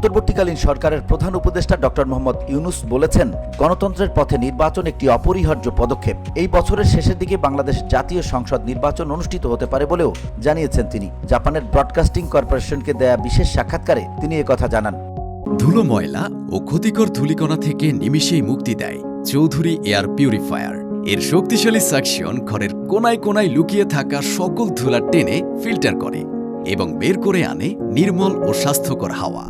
অন্তর্বর্তীকালীন সরকারের প্রধান উপদেষ্টা ডক্টর মোহাম্মদ ইউনূস বলেছেন, গণতন্ত্রের পথে নির্বাচন একটি অপরিহার্য পদক্ষেপ। এই বছরের শেষের দিকে বাংলাদেশ জাতীয় সংসদ নির্বাচন অনুষ্ঠিত হতে পারে বলেও জানিয়েছেন তিনি। জাপানের ব্রডকাস্টিং কর্পোরেশনকে দেয়া বিশেষ সাক্ষাৎকারে তিনি একথা জানান। ধুলো, ময়লা ও ক্ষতিকর ধূলিকণা থেকে নিমিষেই মুক্তি দেয় চৌধুরী এয়ার পিউরিফায়ার। এর শক্তিশালী সাকশন ঘরের কোনায় কোনায় লুকিয়ে থাকা সকল ধুলা টেনে ফিল্টার করে এবং বের করে আনে নির্মল ও স্বাস্থ্যকর হাওয়া।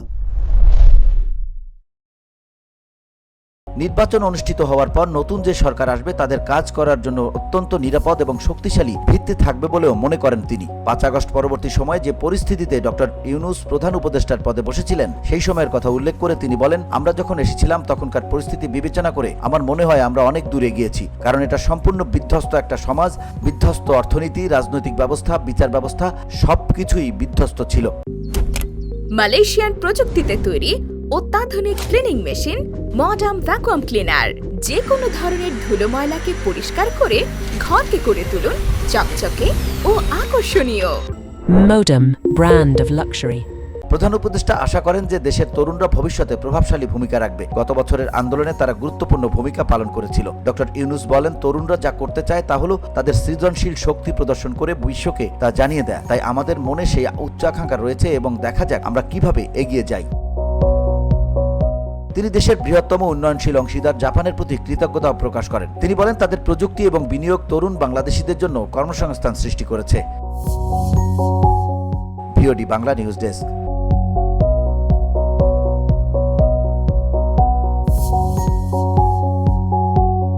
নির্বাচন অনুষ্ঠিত হওয়ার পর নতুন যে সরকার আসবে তাদের কাজ করার জন্য অত্যন্ত নিরাপদ এবং শক্তিশালী ভিত্তি থাকবে বলেও মনে করেন তিনি। ৫ আগস্ট পরবর্তী সময়ে যে পরিস্থিতিতে ডক্টর ইউনূস প্রধান উপদেষ্টার পদে বসেছিলেন সেই সময়ের কথা উল্লেখ করে তিনি বলেন, আমরা যখন এসেছিলাম তখনকার পরিস্থিতি বিবেচনা করে আমার মনে হয় আমরা অনেক দূরে গিয়েছি, কারণ এটা সম্পূর্ণ বিধ্বস্ত একটা সমাজ, বিধ্বস্ত অর্থনীতি, রাজনৈতিক ব্যবস্থা, বিচার ব্যবস্থা সবকিছুই বিধ্বস্ত ছিল। মালয়েশিয়ান প্রযুক্তিতে তৈরি অত্যাধুনিক cleaning machine modern vacuum cleaner যে কোনো ধরনের ধুলো ময়লাকে পরিষ্কার করে ঘরকে করে তুলুন চকচকে ও আকর্ষণীয়। Modem, brand of luxury. প্রধান উপদেষ্টা আশা করেন যে দেশের তরুণরা ভবিষ্যতে প্রভাবশালী ভূমিকা রাখবে। গত বছরের আন্দোলনে তারা গুরুত্বপূর্ণ ভূমিকা পালন করেছিল। ডক্টর ইউনূস বলেন, তরুণরা যা করতে চায় তা হলো তাদের সৃজনশীল শক্তি প্রদর্শন করে বিশ্বকে তা জানিয়ে দেয়। তাই আমাদের মনে সেই উচ্চাকাঙ্ক্ষা রয়েছে এবং দেখা যাক আমরা কিভাবে এগিয়ে যাই। তিনি দেশের বৃহত্তম উন্নয়নশীল অংশীদার জাপানের প্রতি কৃতজ্ঞতা প্রকাশ করেন। তিনি বলেন, তাদের প্রযুক্তি এবং বিনিয়োগ তরুণ বাংলাদেশিদের জন্য কর্মসংস্থান সৃষ্টি করেছে। VOD Bangla news desk.